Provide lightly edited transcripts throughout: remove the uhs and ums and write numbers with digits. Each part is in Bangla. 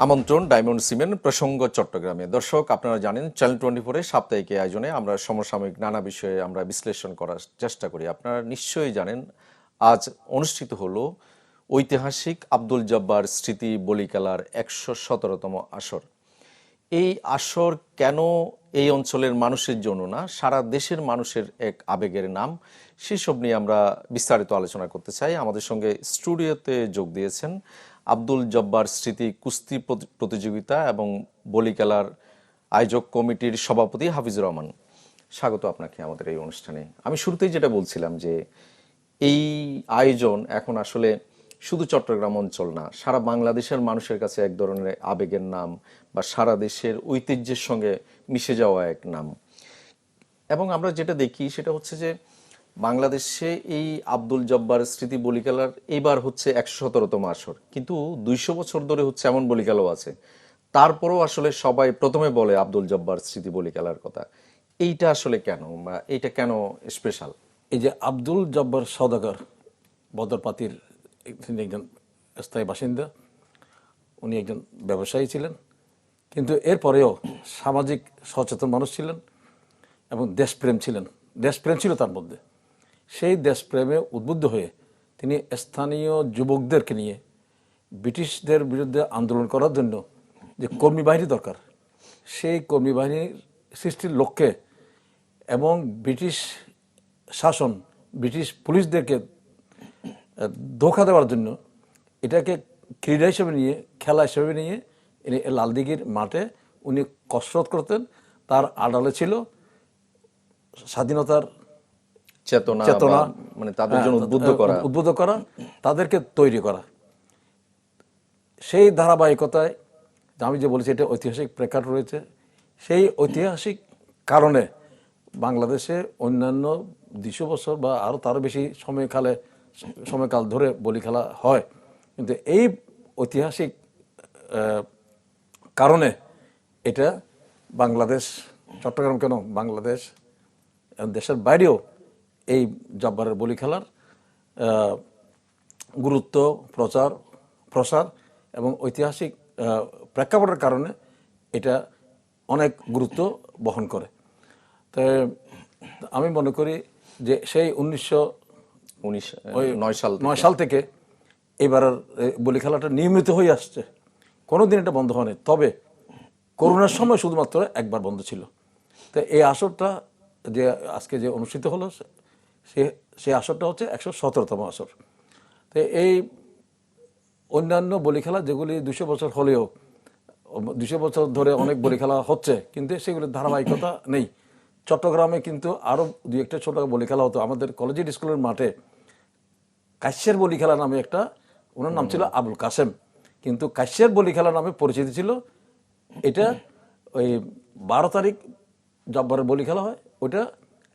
আমন্ত্রণ ডায়মন্ড সিমেন্ট প্রসঙ্গ চট্টগ্রামে। দর্শক, আপনারা জানেন চ্যানেল 24-এর সাপ্তাহিক এই আয়োজনে আমরা সমসাময়িক নানা বিষয়ে আমরা বিশ্লেষণ করার চেষ্টা করি। আপনারা নিশ্চয়ই জানেন আজ অনুষ্ঠিত হলো ঐতিহাসিক আব্দুল জব্বার স্মৃতি বলিখেলার 117তম আসর। এই আসর কেন এই অঞ্চলের মানুষের জন্য না, সারা দেশের মানুষের এক আবেগের নাম, সেসব নিয়ে আমরা বিস্তারিত আলোচনা করতে চাই। আমাদের সঙ্গে স্টুডিওতে যোগ দিয়েছেন আব্দুল জব্বার স্মৃতি কুস্তি প্রতিযোগিতা এবং বলিখেলার আয়োজক কমিটির সভাপতি হাফিজুর রহমান। স্বাগত আপনাকে আমাদের এই অনুষ্ঠানে। আমি শুরুতেই যেটা বলছিলাম যে এই আয়োজন এখন আসলে শুধু চট্টগ্রাম অঞ্চল না, সারা বাংলাদেশের মানুষের কাছে এক ধরনের আবেগের নাম বা সারা দেশের ঐতিহ্যের সঙ্গে মিশে যাওয়া এক নাম। এবং আমরা যেটা দেখি সেটা হচ্ছে যে বাংলাদেশে এই আব্দুল জব্বার স্মৃতি বলিখেলার এইবার হচ্ছে 117তম আসর, কিন্তু 200 বছর ধরে হচ্ছে এমন বলিখেলাও আছে। তারপরেও আসলে সবাই প্রথমে বলে আব্দুল জব্বার স্মৃতি বলিখেলার কথা। এইটা আসলে কেন, বা এইটা কেন স্পেশাল? এই যে আব্দুল জব্বার সওদাগর বদরপাতির তিনি একজন স্থায়ী বাসিন্দা, উনি একজন ব্যবসায়ী ছিলেন, কিন্তু এরপরেও সামাজিক সচেতন মানুষ ছিলেন এবং দেশপ্রেম ছিল তার মধ্যে। সেই দেশপ্রেমে উদ্বুদ্ধ হয়ে তিনি স্থানীয় যুবকদেরকে নিয়ে ব্রিটিশদের বিরুদ্ধে আন্দোলন করার জন্য যে কর্মী বাহিনী দরকার, সেই কর্মী বাহিনীর সৃষ্টির লক্ষ্যে এবং ব্রিটিশ শাসন, ব্রিটিশ পুলিশদেরকে ধোঁকা দেওয়ার জন্য এটাকে ক্রীড়া হিসেবে নিয়ে, খেলা হিসেবে নিয়ে লালদিঘির মাঠে উনি কসরত করতেন। তার আড়ালে ছিল স্বাধীনতার চেতনা, মানে তাদের জন্য উদ্বুদ্ধ করা, তাদেরকে তৈরি করা। সেই ধারাবাহিকতায় আমি যে বলেছি এটা ঐতিহাসিক প্রেক্ষাপট রয়েছে। সেই ঐতিহাসিক কারণে বাংলাদেশে অন্যান্য 200 বছর বা আরও তারও বেশি সময়কাল ধরে বলিখেলা হয়, কিন্তু এই ঐতিহাসিক কারণে এটা বাংলাদেশ, চট্টগ্রাম কেন, বাংলাদেশ দেশের বাইরেও এই জব্বারের বলিখেলার গুরুত্ব, প্রসার এবং ঐতিহাসিক প্রেক্ষাপটের কারণে এটা অনেক গুরুত্ব বহন করে। তো আমি মনে করি যে সেই 1909 সাল থেকে এবার বলিখেলাটা নিয়মিত হয়ে আসছে, কোনোদিন এটা বন্ধ হয়নি। তবে করোনার সময় শুধুমাত্র একবার বন্ধ ছিল। তো এই আসরটা যে আজকে যে অনুষ্ঠিত হলো, সেই আসরটা হচ্ছে 117তম আসর। তো এই অন্যান্য বলিখেলা যেগুলি 200 বছর হলেও, 200 বছর ধরে অনেক বলিখেলা হচ্ছে, কিন্তু সেগুলির ধারাবাহিকতা নেই। চট্টগ্রামে কিন্তু আরও 2-1টা ছোট বলিখেলা হতো। আমাদের কলেজিয়েট স্কুলের মাঠে কাশ্যের বলিখেলা নামে একটা, ওনার নাম ছিল আবুল কাসেম, কিন্তু কাশ্যের বলিখেলা নামে পরিচিতি ছিল। এটা ওই 12 তারিখ জব্বারের বলিখেলা হয়, ওইটা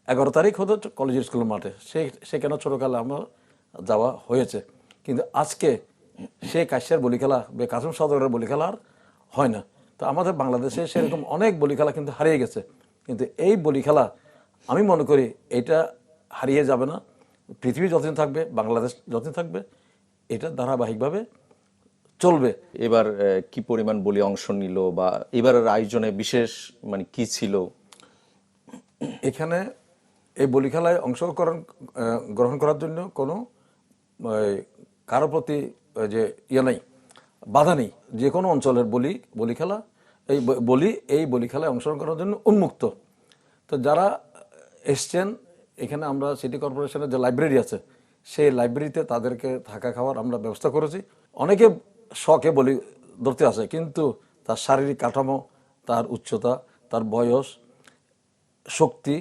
11 তারিখ হতো কলেজিয়েট স্কুলের মাঠে। সেখানে ছোটোকালে আমার যাওয়া হয়েছে। কিন্তু আজকে সেই কাশ্যের বলিখেলা বা কাসেম সওদাগরের বলিখেলা আর হয় না। তো আমাদের বাংলাদেশে সেরকম অনেক বলিখেলা কিন্তু হারিয়ে গেছে, কিন্তু এই বলিখেলা আমি মনে করি এটা হারিয়ে যাবে না। পৃথিবী যতদিন থাকবে, বাংলাদেশ যতদিন থাকবে, এটা ধারাবাহিকভাবে চলবে। এবার কি পরিমাণ বলি অংশ নিল, বা এবারের আয়োজনে বিশেষ মানে কি ছিল? এখানে এই বলিখেলায় গ্রহণ করার জন্য কোনো কারো প্রতি যে নেই, বাধা নেই। যে কোনো অঞ্চলের বলিখেলা এই বলিখেলায় অংশগ্রহণ করার জন্য উন্মুক্ত। তো যারা এসছেন, এখানে আমরা সিটি কর্পোরেশনের যে লাইব্রেরি আছে, সেই লাইব্রেরিতে তাদেরকে থাকা খাওয়ার আমরা ব্যবস্থা করেছি। অনেকে শখে বলি ধরতে আসে, কিন্তু তার শারীরিক কাঠামো, তার উচ্চতা, তার বয়স, শক্তি,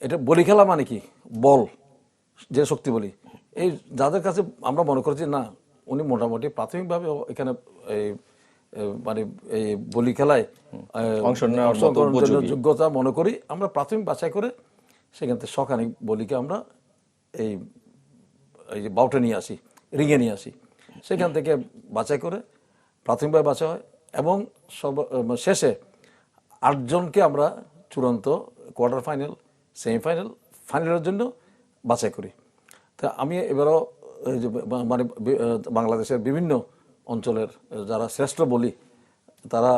এটা বলিখেলা মানে কি, বল, যে শক্তি বলি, এই যাদের কাছে আমরা মনে করছি না উনি মোটামুটি প্রাথমিকভাবে এখানে এই মানে এই বলিখেলায় অংশগ্রহণের জন্য যোগ্যতা মনে করি, আমরা প্রাথমিক বাছাই করে সেখান থেকে শখানিক বলিকে আমরা এই যে বাউটে নিয়ে আসি, রিঙে নিয়ে আসি। সেখান থেকে বাছাই করে প্রাথমিকভাবে বাছাই হয় এবং শেষে 8 জনকে আমরা চূড়ান্ত, কোয়ার্টার ফাইনাল, সেমিফাইনাল, ফাইনালের জন্য বাছাই করি। তা আমি এবারও মানে বাংলাদেশের বিভিন্ন অঞ্চলের যারা শ্রেষ্ঠ বলি তারা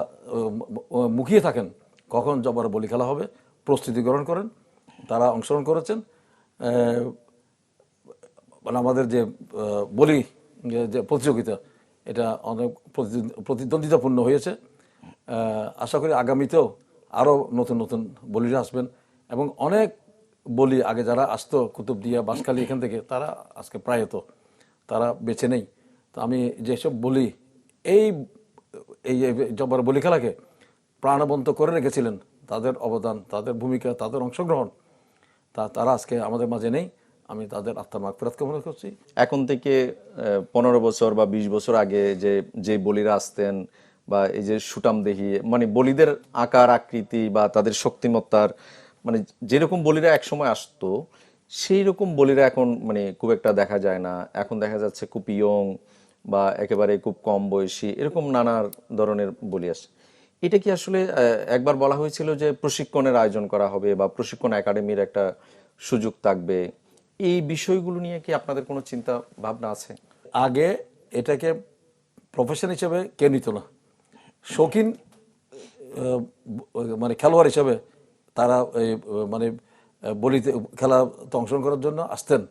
মুখিয়ে থাকেন কখন জবার বলি খেলা হবে, প্রস্তুতি গ্রহণ করেন, তারা অংশগ্রহণ করেছেন। মানে আমাদের যে বলি যে প্রতিযোগিতা, এটা অনেক প্রতিদ্বন্দ্বিতাপূর্ণ হয়েছে। আশা করি আগামীতেও আরও নতুন নতুন বলিরা আসবেন এবং অনেক বলি আগে যারা আসতো কুতুবদিয়া, বাঁশখালী এখান থেকে, তারা আজকে প্রায়ত তারা বেঁচে নেই। তো আমি যেসব বলি এই এই জব্বার বলি খেলাকে প্রাণবন্ত করে রেখেছিলেন, তাদের অবদান, তাদের ভূমিকা, তাদের অংশগ্রহণ, তারা আজকে আমাদের মাঝে নেই। আমি তাদের আত্মার মাগফিরাত কামনা করছি। এখন থেকে 15 বছর বা 20 বছর আগে যে বলিরা আসতেন, বা এই যে সুটামদেহী, মানে বলিদের আকার আকৃতি বা তাদের শক্তিমত্তার, মানে যেরকম বলিরা একসময় আসতো সেই রকম বলিরা এখন মানে খুব একটা দেখা যায় না। এখন দেখা যাচ্ছে খুব ইয়ং বা একেবারে খুব কম বয়সী, এরকম নানা ধরনের বলি আসে। এটা কি আসলে একবার বলা হয়েছিল যে প্রশিক্ষণের আয়োজন করা হবে বা প্রশিক্ষণ একাডেমির একটা সুযোগ থাকবে, এই বিষয়গুলো নিয়ে কি আপনাদের কোনো চিন্তা ভাবনা আছে? আগে এটাকে প্রফেশন হিসেবে কেউ নিত না, শৌখিন মানে খেলোয়াড় হিসেবে তারা এই মানে বলিতে খেলাতে অংশগ্রহণ করার জন্য আসতেন।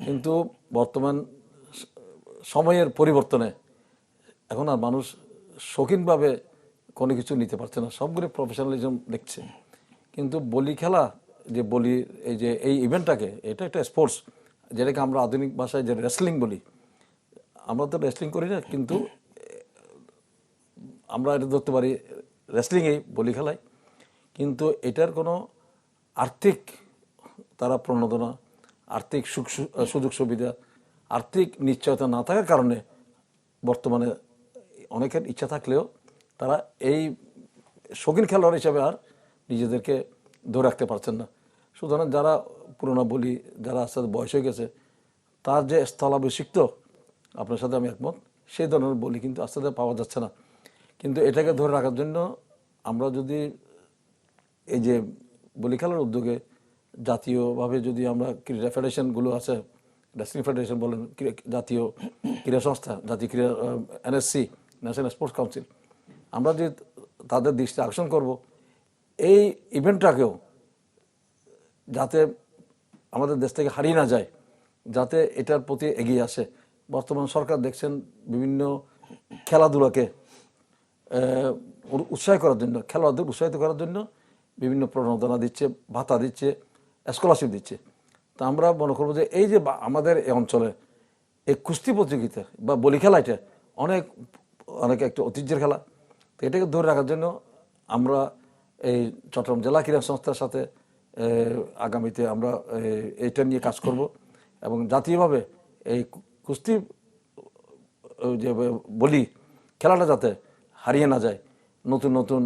কিন্তু বর্তমান সময়ের পরিবর্তনে এখন আর মানুষ শৌখিনভাবে কোনো কিছু নিতে পারছে না, সবগুলো প্রফেশনালিজম দেখছে। কিন্তু বলি খেলা যে বলি, এই যে এই ইভেন্টটাকে, এটা একটা স্পোর্টস, যেটাকে আমরা আধুনিক ভাষায় যে রেসলিং বলি। আমরা তো রেসলিং করি না, কিন্তু আমরা এটা ধরতে পারি রেসলিংয়েই, বলি খেলায়। কিন্তু এটার কোনো আর্থিক তারা প্রণোদনা, আর্থিক সুযোগ সুবিধা, আর্থিক নিশ্চয়তা না থাকার কারণে বর্তমানে অনেকের ইচ্ছা থাকলেও তারা এই শৌখিন খেলোয়াড় হিসাবে আর নিজেদেরকে ধরে রাখতে পারছেন না। সুতরাং যারা পুরোনো বলি, যারা আস্তে আস্তে বয়স হয়ে গেছে, তার যে স্থলাভিষিক্ত, আপনার সাথে আমি একমত, সেই ধরনের বলি কিন্তু আস্তে আস্তে পাওয়া যাচ্ছে না। কিন্তু এটাকে ধরে রাখার জন্য আমরা যদি এই যে বলি খেলার উদ্যোগে জাতীয়ভাবে যদি আমরা ক্রীড়া ফেডারেশনগুলো আছে, রেসলিং ফেডারেশন বলেন, জাতীয় ক্রীড়া সংস্থা, জাতীয় ক্রীড়া NSC, ন্যাশনাল স্পোর্টস কাউন্সিল, আমরা যে তাদের দৃষ্টি আকর্ষণ করব এই ইভেন্টটাকেও, যাতে আমাদের দেশ থেকে হারিয়ে না যায়, যাতে এটার প্রতি এগিয়ে আসে। বর্তমান সরকার দেখছেন বিভিন্ন খেলাধুলাকে উৎসাহ করার জন্য, খেলোয়াড়দের উৎসাহিত করার জন্য বিভিন্ন প্রণোদনা দিচ্ছে, ভাতা দিচ্ছে, স্কলারশিপ দিচ্ছে। তা আমরা মনে করবো যে এই যে আমাদের এই অঞ্চলে এই কুস্তি প্রতিযোগিতা বা বলি খেলা, এটা অনেক অনেক একটা ঐতিহ্যের খেলা। তো এটাকে ধরে রাখার জন্য আমরা এই চট্টগ্রাম জেলা ক্রীড়া সংস্থার সাথে আগামীতে আমরা এইটা নিয়ে কাজ করব এবং জাতীয়ভাবে এই কুস্তি যে বলি খেলাটা যাতে হারিয়ে না যায়, নতুন নতুন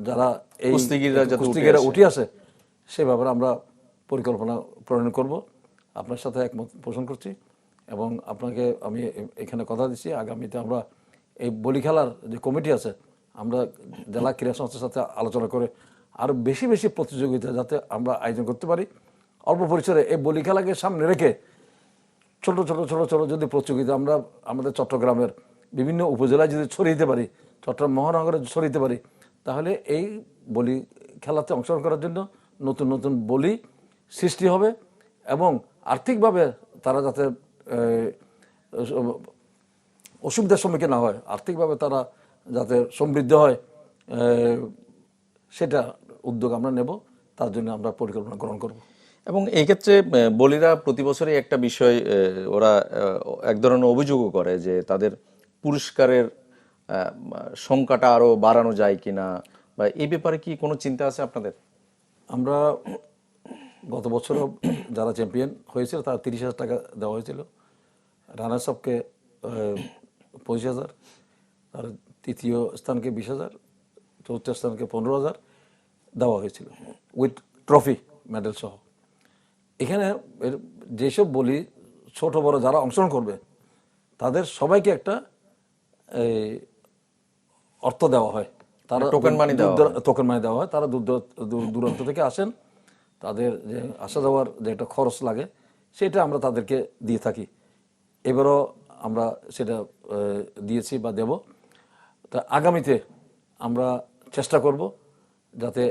যারা এই কুস্তিগিরা উঠে আসে, সে ব্যাপারে আমরা পরিকল্পনা প্রণয়ন করব। আপনার সাথে একমত পোষণ করছি এবং আপনাকে আমি এখানে কথা দিচ্ছি, আগামীতে আমরা এই বলি খেলার যে কমিটি আছে, আমরা জেলা ক্রীড়া সংস্থার সাথে আলোচনা করে আরও বেশি বেশি প্রতিযোগিতা যাতে আমরা আয়োজন করতে পারি। অল্প পরিসরে এই বলি খেলাকে সামনে রেখে ছোট ছোট ছোট ছোট যদি প্রতিযোগিতা আমরা আমাদের চট্টগ্রামের বিভিন্ন উপজেলায় যদি ছড়িয়ে দিতে পারি, চট্টগ্রাম মহানগরে ছড়িয়ে দিতে পারি, তাহলে এই বলি খেলাতে অংশগ্রহণ করার জন্য নতুন নতুন বলি সৃষ্টি হবে এবং আর্থিকভাবে তারা যাতে অসুবিধার সম্মুখীন না হয়, আর্থিকভাবে তারা যাতে সমৃদ্ধ হয়, সেটা উদ্যোগ আমরা নেব। তার জন্য আমরা পরিকল্পনা গ্রহণ করব। এবং এই ক্ষেত্রে বলিরা প্রতি বছরই একটা বিষয় ওরা এক ধরনের অভিযোগও করে যে তাদের পুরস্কারের সংখ্যাটা আরো বাড়ানো যায় কিনা, বা এই ব্যাপারে কি কোনো চিন্তা আছে আপনাদের? আমরা গত বছরও যারা চ্যাম্পিয়ন হয়েছিল তারা 30,000 টাকা দেওয়া হয়েছিল, রানার্স আপকে 25,000, আর তৃতীয় স্থানকে 20,000, চতুর্থ স্থানকে 15,000 দেওয়া হয়েছিল উইথ ট্রফি মেডেল সহ। এখানে যেসব বলি ছোট বড় যারা অংশগ্রহণ করবে তাদের সবাইকে একটা অর্থ দেওয়া হয়, তারা টোকেন মানি দেওয়া হয়। তারা দূর দূরান্ত থেকে আসেন, তাদের যে আসা যাওয়ার যে একটা খরচ লাগে সেটা আমরা তাদেরকে দিয়ে থাকি। এবারও আমরা সেটা দিয়েছি বা দেব। তা আগামীতে আমরা চেষ্টা করব যাতে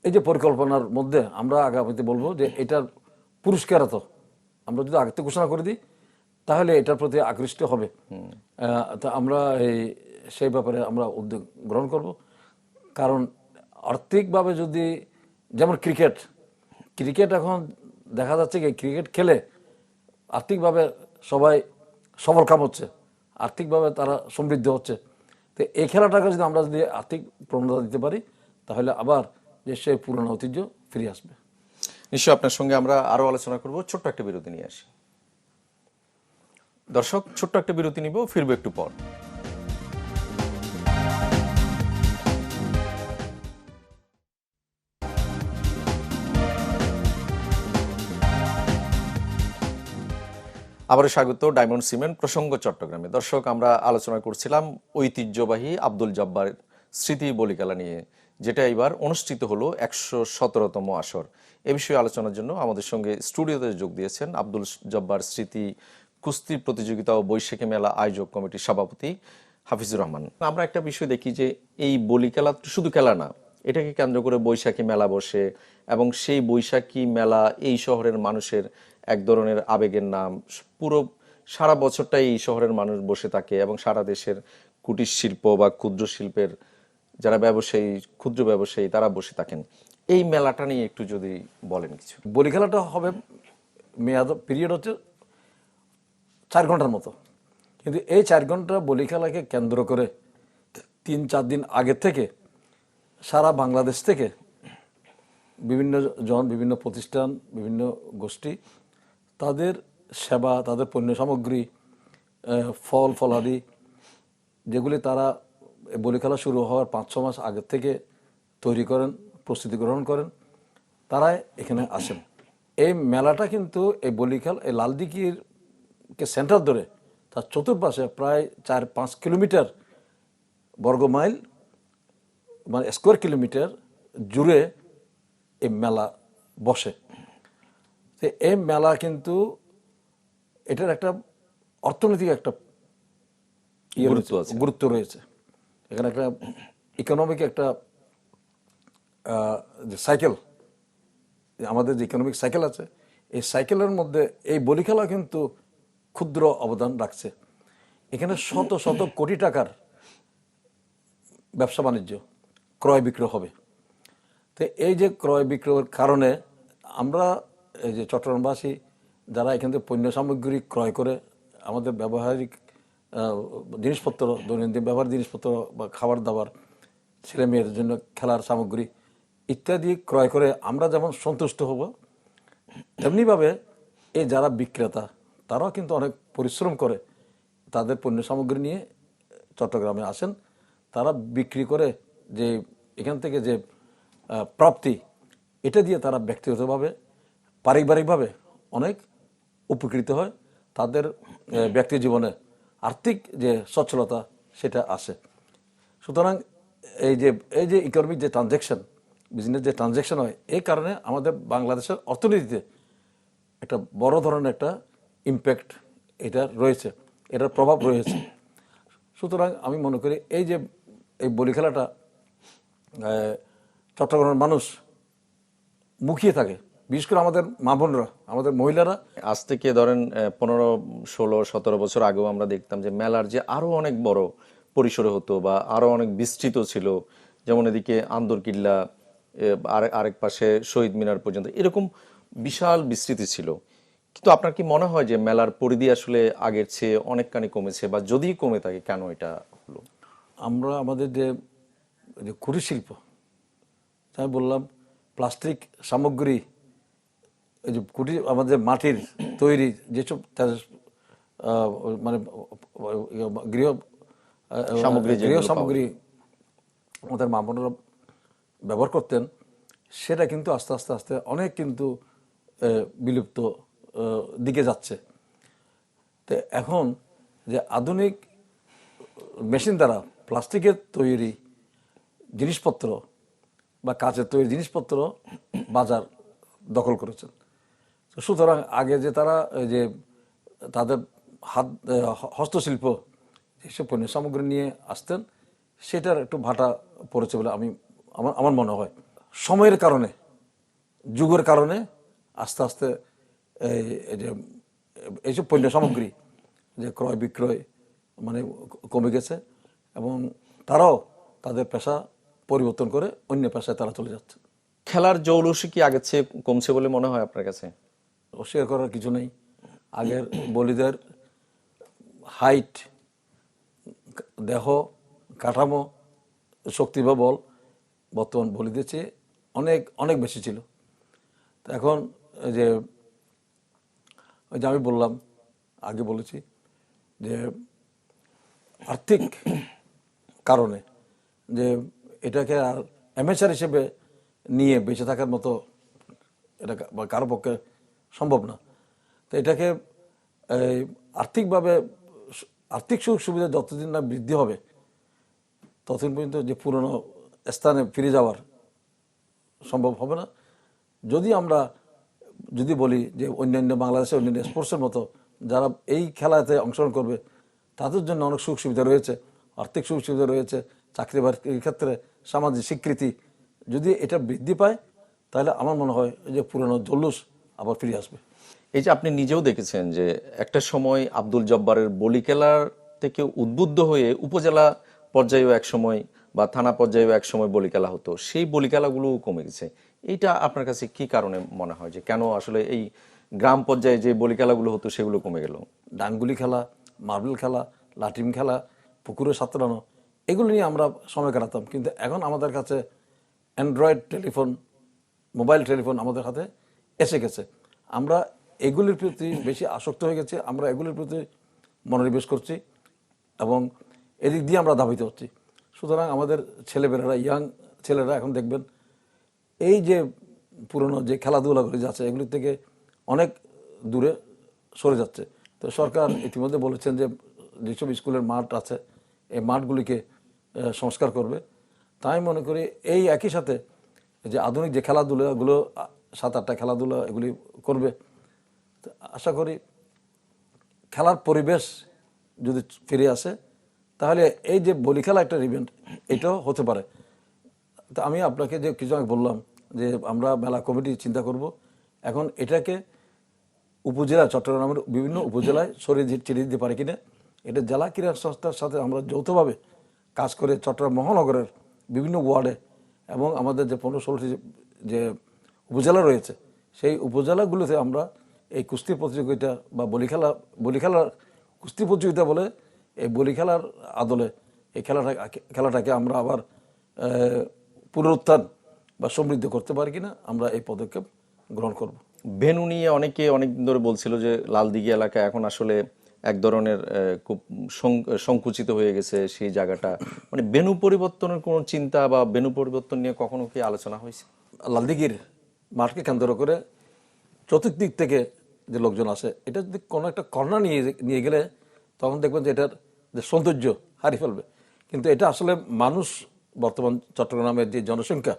এই যে পরিকল্পনার মধ্যে আমরা আগামীতে বলবো যে এটার পুরস্কার এত আমরা যদি আগে থেকে ঘোষণা করে দিই তাহলে এটার প্রতি আকৃষ্ট হবে। তা আমরা সেই ব্যাপারে আমরা উদ্যোগ গ্রহণ করব। কারণ আর্থিকভাবে যদি যেমন ক্রিকেট এখন দেখা যাচ্ছে কি ক্রিকেট খেলে আর্থিকভাবে সবাই সফল কাম হচ্ছে, আর্থিকভাবে তারা সমৃদ্ধ হচ্ছে। তো এই খেলাটাকে যদি আমরা যদি আর্থিক প্রবণতা দিতে পারি তাহলে আবার যে সেই পুরনো ঐতিহ্য ফিরে আসবে। নিশ্চয়ই আপনার সঙ্গে আমরা আরো আলোচনা করব। ছোট্ট একটা বিরতি নিয়ে আসি। দর্শক, ছোট্ট একটা বিরতি নিব, ফিরবো একটু পর। আবারও স্বাগত ডায়মন্ড সিমেন্ট প্রসঙ্গ চট্টগ্রামে। দর্শক, আমরা আলোচনা করছিলাম ঐতিহ্যবাহী আব্দুল জব্বার স্মৃতি বলিখেলা নিয়ে, যেটা এবার অনুষ্ঠিত হলো 117তম আসর। এ বিষয়ে আলোচনার জন্য আমাদের সঙ্গে স্টুডিওতে যোগ দিয়েছেন আব্দুল জব্বার স্মৃতি কুস্তি প্রতিযোগিতা ও বৈশাখী মেলা আয়োজক কমিটির সভাপতি হাফিজুর রহমান। আমরা একটা বিষয় দেখি যে এই বলিখেলা শুধু খেলা না, এটাকে কেন্দ্র করে বৈশাখী মেলা বসে এবং সেই বৈশাখী মেলা এই শহরের মানুষের এক ধরনের আবেগের নাম। পুরো সারা বছরটাই এই শহরের মানুষ বসে থাকে এবং সারা দেশের কুটির শিল্প বা ক্ষুদ্র শিল্পের যারা ব্যবসায়ী, ক্ষুদ্র ব্যবসায়ী, তারা বসে থাকেন। এই মেলাটা নিয়ে একটু যদি বলেন কিছু। বলিখেলাটা হবে পিরিয়ড হচ্ছে 4 ঘন্টার মতো, কিন্তু এই 4 ঘন্টা বলিখেলাকে কেন্দ্র করে 3-4 দিন আগে থেকে সারা বাংলাদেশ থেকে বিভিন্ন জন, বিভিন্ন প্রতিষ্ঠান, বিভিন্ন গোষ্ঠী তাদের সেবা, তাদের পণ্য সামগ্রী, ফল ফলাদি যেগুলি তারা বলিখেলা শুরু হওয়ার 5-6 মাস আগের থেকে তৈরি করেন, প্রস্তুতি গ্রহণ করেন, তারা এখানে আসেন। এই মেলাটা কিন্তু এই বলিখেলা এই লালদিঘির কে সেন্টার ধরে তার চতুর্পাশে প্রায় 4-5 কিলোমিটার বর্গ মাইল মানে স্কোয়ার কিলোমিটার জুড়ে এই মেলা বসে। তো এই মেলা কিন্তু এটার একটা অর্থনৈতিক একটা গুরুত্ব রয়েছে। এখানে একটা ইকোনমিক একটা যে সাইকেল, আমাদের যে ইকোনমিক সাইকেল আছে, এই সাইকেলের মধ্যে এই বলিখেলা কিন্তু ক্ষুদ্র অবদান রাখছে। এখানে শত শত কোটি টাকার ব্যবসা বাণিজ্য ক্রয় বিক্রয় হবে। তো এই যে ক্রয় বিক্রয়ের কারণে আমরা এই যে চট্টগ্রামবাসী যারা এখান থেকে পণ্য সামগ্রী ক্রয় করে আমাদের ব্যবহারিক জিনিসপত্র, দৈনন্দিন ব্যবহার জিনিসপত্র বা খাবার দাবার, ছেলে মেয়েদের জন্য খেলার সামগ্রী ইত্যাদি ক্রয় করে আমরা যেমন সন্তুষ্ট হব, তেমনিভাবে এই যারা বিক্রেতা তারাও কিন্তু অনেক পরিশ্রম করে তাদের পণ্য সামগ্রী নিয়ে চট্টগ্রামে আসেন। তারা বিক্রি করে যে এখান থেকে যে প্রাপ্তি, এটা দিয়ে তারা ব্যক্তিগতভাবে, পারিবারিকভাবে অনেক উপকৃত হয়। তাদের ব্যক্তি জীবনে আর্থিক যে সচ্ছলতা সেটা আসে। সুতরাং এই যে ইকোনমিক যে ট্রানজ্যাকশন, বিজনেস যে ট্রানজ্যাকশন হয়, এই কারণে আমাদের বাংলাদেশের অর্থনীতিতে একটা বড় ধরনের একটা ইম্প্যাক্ট এটা রয়েছে, এটার প্রভাব রয়েছে। সুতরাং আমি মনে করি এই যে এই বলিখেলাটা চট্টগ্রামের মানুষ মুখিয়ে থাকে, বিশেষ করে আমাদের মা বোনরা, আমাদের মহিলারা। আজ থেকে ধরেন 15, 16, 17 বছর আগেও আমরা দেখতাম যে মেলার যে আরো অনেক বড় পরিসরে হতো বা আরো অনেক বিস্তৃত ছিল, যেমন এদিকে আন্দরকিল্লা, আরেক পাশে শহীদ মিনার পর্যন্ত এরকম বিশাল বিস্তৃতি ছিল। কিন্তু আপনার কি মনে হয় যে মেলার পরিধি আসলে আগের চেয়ে অনেকখানি কমেছে, বা যদি কমে থাকে কেন এটা হলো? আমরা আমাদের যে কুটির শিল্প, আমি বললাম প্লাস্টিক সামগ্রী, এই যে কুটির আমাদের মাটির তৈরি যেসব মানে গৃহ সামগ্রী আমাদের মা বোনেরা ব্যবহার করতেন, সেটা কিন্তু আস্তে আস্তে আস্তে অনেক কিন্তু বিলুপ্ত দিকে যাচ্ছে। তো এখন যে আধুনিক মেশিন দ্বারা প্লাস্টিকের তৈরি জিনিসপত্র বা কাচের তৈরি জিনিসপত্র বাজার দখল করেছেন। সুতরাং আগে যে তারা যে তাদের হস্তশিল্প যেসব পণ্য সামগ্রী নিয়ে আসতেন, সেটার একটু ভাটা পড়েছে বলে আমার আমার মনে হয়। সময়ের কারণে, যুগের কারণে আস্তে আস্তে এই যে এইসব পণ্য সামগ্রী যে ক্রয় বিক্রয় মানে কমে গেছে, এবং তারাও তাদের পেশা পরিবর্তন করে অন্য পেশায় তারা চলে যাচ্ছে। খেলার জৌলুসই কি আগের চেয়ে কমছে বলে মনে হয় আপনার কাছে? অস্বীকার করার কিছু নেই। আগের বলিদের হাইট, দেহ কাঠামো, শক্তি বা বল বর্তমান বলিদের চেয়ে অনেক অনেক বেশি ছিল। তো এখন এই যে ওই যে আমি বললাম, আগে বলেছি যে আর্থিক কারণে যে এটাকে আর অ্যামেচার হিসেবে নিয়ে বেঁচে থাকার মতো এটা কারো পক্ষে সম্ভব না। তো এটাকে এই আর্থিকভাবে আর্থিক সুযোগ সুবিধা যতদিন না বৃদ্ধি হবে ততদিন পর্যন্ত যে পুরনো স্থানে ফিরে যাওয়ার সম্ভব হবে না। যদি আমরা যদি বলি যে অন্যান্য বাংলাদেশে অন্যান্য স্পোর্টসের মতো যারা এই খেলাতে অংশগ্রহণ করবে তাদের জন্য অনেক সুযোগ সুবিধা রয়েছে, আর্থিক সুযোগ সুবিধা রয়েছে, চাকরি বাকরির ক্ষেত্রে সামাজিক স্বীকৃতি, যদি এটা বৃদ্ধি পায় তাহলে আমার মনে হয় যে পুরনো জল্লুস আবার ফিরে আসবে। এই যে আপনি নিজেও দেখেছেন যে একটা সময় আব্দুল জব্বারের বলি খেলার থেকে উদ্বুদ্ধ হয়ে উপজেলা পর্যায়েও এক সময় বা থানা পর্যায়েও এক সময় বলি খেলা হতো, সেই বলি খেলাগুলোও কমে গেছে। এইটা আপনার কাছে কি কারণে মনে হয় যে কেন আসলে এই গ্রাম পর্যায়ে যে বলি খেলাগুলো হতো সেগুলো কমে গেল? ডাঙ্গুলি খেলা, মার্বেল খেলা, লাটিম খেলা, পুকুরে সাঁতরানো, এগুলো নিয়ে আমরা সময় কাটাতাম। কিন্তু এখন আমাদের কাছে অ্যান্ড্রয়েড টেলিফোন, মোবাইল টেলিফোন আমাদের হাতে এসে গেছে। আমরা এগুলির প্রতি বেশি আসক্ত হয়ে গেছি, আমরা এগুলির প্রতি মনোনিবেশ করছি এবং এদিক দিয়ে আমরা ধাবিত হচ্ছি। সুতরাং আমাদের ছেলেমেয়েরা, ইয়াং ছেলেরা এখন দেখবেন এই যে পুরনো যে খেলাধুলাগুলি যাচ্ছে এগুলি থেকে অনেক দূরে সরে যাচ্ছে। তো সরকার ইতিমধ্যে বলেছেন যে যেসব স্কুলের মাঠ আছে এই মাঠগুলিকে সংস্কার করবে। তাই মনে করি এই একই সাথে যে আধুনিক যে খেলাধুলাগুলো 7-8টা খেলাধুলা এগুলি করবে। তো আশা করি খেলার পরিবেশ যদি ফিরে আসে তাহলে এই যে বলি খেলা একটা ইভেন্ট এটাও হতে পারে। তো আমি আপনাকে যে কিছু আগে বললাম যে আমরা মেলা কমিটি চিন্তা করব, এখন এটাকে উপজেলা চট্টগ্রামের বিভিন্ন উপজেলায় ছড়িয়ে দিতে পারে কিনা, এটা জেলা ক্রীড়া সংস্থার সাথে আমরা যৌথভাবে কাজ করে চট্টগ্রাম মহানগরের বিভিন্ন ওয়ার্ডে এবং আমাদের যে 15-16টি যে উপজেলা রয়েছে সেই উপজেলাগুলোতে আমরা এই কুস্তি প্রতিযোগিতা বা বলি খেলার কুস্তি প্রতিযোগিতা বলে এই বলি খেলার আদলে এই খেলাটাকে আমরা আবার পুনরুত্থান বা সমৃদ্ধ করতে পারি কিনা আমরা এই পদক্ষেপ গ্রহণ করব। ভেন্যু নিয়ে অনেকে অনেকদিন ধরে বলছিল যে লালদিঘি এলাকা এখন আসলে এক ধরনের খুব সংকুচিত হয়ে গেছে সেই জায়গাটা, মানে ভেন্যু পরিবর্তনের কোনো চিন্তা বা ভেন্যু পরিবর্তন নিয়ে কখনো কি আলোচনা হয়েছে? লালদিঘির মাঠকে কেন্দ্র করে চতুর্দিক থেকে যে লোকজন আসে এটা যদি কোনো একটা কর্নার নিয়ে গেলে তখন দেখবেন যে এটার যে সৌন্দর্য হারিয়ে ফেলবে। কিন্তু এটা আসলে মানুষ বর্তমান চট্টগ্রামের যে জনসংখ্যা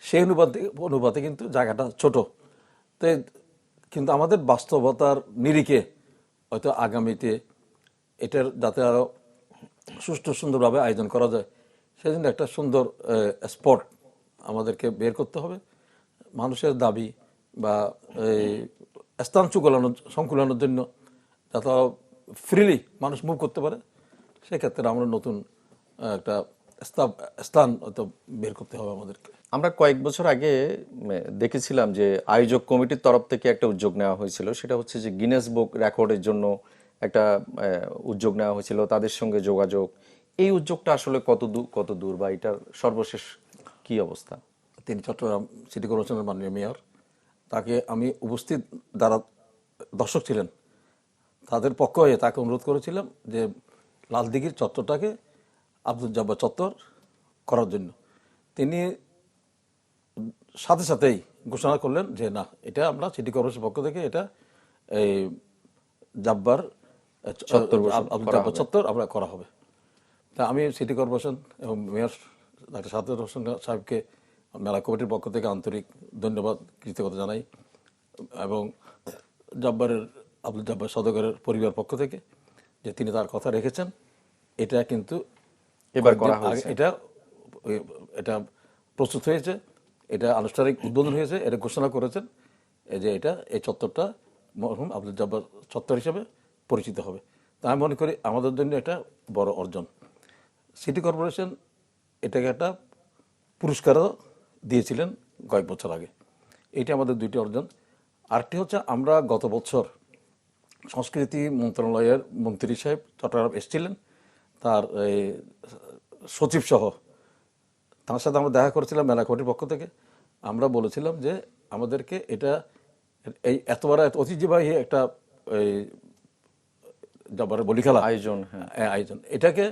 সেই অনুপাতে কিন্তু জায়গাটা ছোট। তো কিন্তু আমাদের বাস্তবতার নিরিখে হয়তো আগামীতে এটার যাতে আরও সুষ্ঠু সুন্দরভাবে আয়োজন করা যায় সেজন্য একটা সুন্দর স্পট আমাদেরকে বের করতে হবে। মানুষের দাবি বা এই স্থান সংকুলানোর জন্য যাতে ফ্রিলি মানুষ মুভ করতে পারে সেক্ষেত্রে আমরা নতুন একটা স্থান হয়তো বের করতে হবে আমাদেরকে। আমরা কয়েক বছর আগে দেখেছিলাম যে আয়োজক কমিটির তরফ থেকে একটা উদ্যোগ নেওয়া হয়েছিল, সেটা হচ্ছে যে গিনেস বুক রেকর্ডের জন্য একটা উদ্যোগ নেওয়া হয়েছিল, তাদের সঙ্গে যোগাযোগ। এই উদ্যোগটা আসলে কত দূর বা এটার সর্বশেষ কি অবস্থা? তিনি চট্টগ্রাম সিটি কর্পোরেশনের মাননীয় মেয়র, তাকে আমি উপস্থিত যারা দর্শক ছিলেন তাদের পক্ষ হয়ে তাকে অনুরোধ করেছিলাম যে লালদিঘির চত্বরটাকে আব্দুল জব্বার চত্বর করার জন্য। তিনি সাথে সাথেই ঘোষণা করলেন যে না, এটা আমরা সিটি কর্পোরেশনের পক্ষ থেকে এটা এই জব্বার আব্দুল জব্বার চত্বর আমরা করা হবে। তা আমি সিটি কর্পোরেশন এবং মেয়র ডাক্তার সাদ্দাত হোসেন সাহেবকে মেলা কমিটির পক্ষ থেকে আন্তরিক ধন্যবাদ কৃতজ্ঞতা জানাই এবং আব্দুল জব্বার সওদাগরের পরিবার পক্ষ থেকে যে তিনি তার কথা রেখেছেন। এটা কিন্তু এবার কয়েকদিন করা আগে হয়েছে। এটা প্রস্তুত হয়েছে, এটা আনুষ্ঠানিক উদ্বোধন হয়েছে, এটা ঘোষণা করেছেন যে এই চত্বরটা মরহুম আব্দুল জব্বার চত্বর হিসেবে পরিচিত হবে। তা আমি মনে করি আমাদের জন্য এটা বড় অর্জন। সিটি কর্পোরেশন এটাকে একটা পুরস্কারও দিয়েছিলেন কয়েক বছর আগে। এইটা আমাদের দুইটি অর্জন। আরেকটি হচ্ছে আমরা গত বছর সংস্কৃতি মন্ত্রণালয়ের মন্ত্রী সাহেব চট্টগ্রাম এসেছিলেন, তার সচিব সহ তার সাথে আমরা দেখা করেছিলাম মেলা কমিটির পক্ষ থেকে। আমরা বলেছিলাম যে আমাদেরকে এটা এই এত বড় এত ঐতিহ্যবাহী একটা এই জব্বারের বলি খেলা আয়োজন, হ্যাঁ। আয়োজন, এটাকে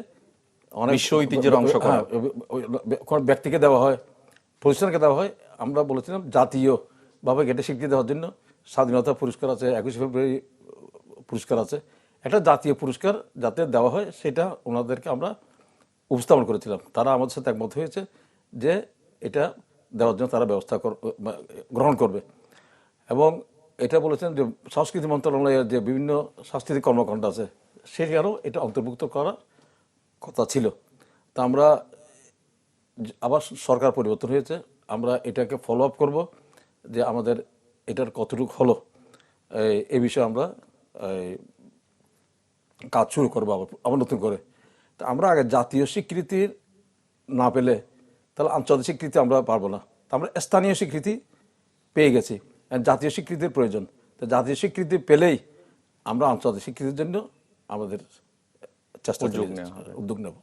অনেক বিশ্ব ঐতিহ্যের অংশ করা। হ্যাঁ, কোন ব্যক্তিকে দেওয়া হয়, প্রতিষ্ঠানকে দেওয়া হয়। আমরা বলেছিলাম জাতীয়ভাবে এটা স্বীকৃতি দেওয়ার জন্য স্বাধীনতা পুরস্কার আছে, 21শে ফেব্রুয়ারি পুরস্কার আছে, একটা জাতীয় পুরস্কার যাতে দেওয়া হয় সেটা ওনাদেরকে আমরা উপস্থাপন করেছিলাম। তারা আমাদের সাথে একমত হয়েছে যে এটা দেওয়ার জন্য তারা ব্যবস্থা গ্রহণ করবে। এবং এটা বলেছেন যে সংস্কৃতি মন্ত্রণালয়ের যে বিভিন্ন সাংস্কৃতিক কর্মকাণ্ড আছে সেটারও এটা অন্তর্ভুক্ত করার কথা ছিল। তা আমরা আবার সরকার পরিবর্তন হয়েছে, আমরা এটাকে ফলো আপ করবো যে আমাদের এটার কতটুকু হলো এই বিষয়ে আমরা কাজ শুরু করবো আবার নতুন করে। তা আমরা আগে জাতীয় স্বীকৃতির না পেলে তাহলে আঞ্চলিক স্বীকৃতি আমরা পারবো না। তা আমরা স্থানীয় স্বীকৃতি পেয়ে গেছি, জাতীয় স্বীকৃতির প্রয়োজন। তো জাতীয় স্বীকৃতি পেলেই আমরা আঞ্চলিক স্বীকৃতির জন্য আমাদের চেষ্টা উদ্যোগ নেব।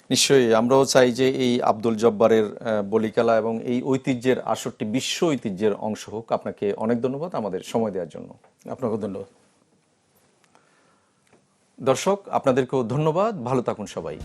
নিশ্চয়ই আমরাও চাই যে এই আব্দুল জব্বারের বলিখেলা এবং এই ঐতিহ্যের আসরটি বিশ্ব ঐতিহ্যের অংশ হোক। আপনাকে অনেক ধন্যবাদ আমাদের সময় দেওয়ার জন্য। আপনাকে ধন্যবাদ। দর্শক, আপনাদেরকেও ধন্যবাদ। ভালো থাকুন সবাই।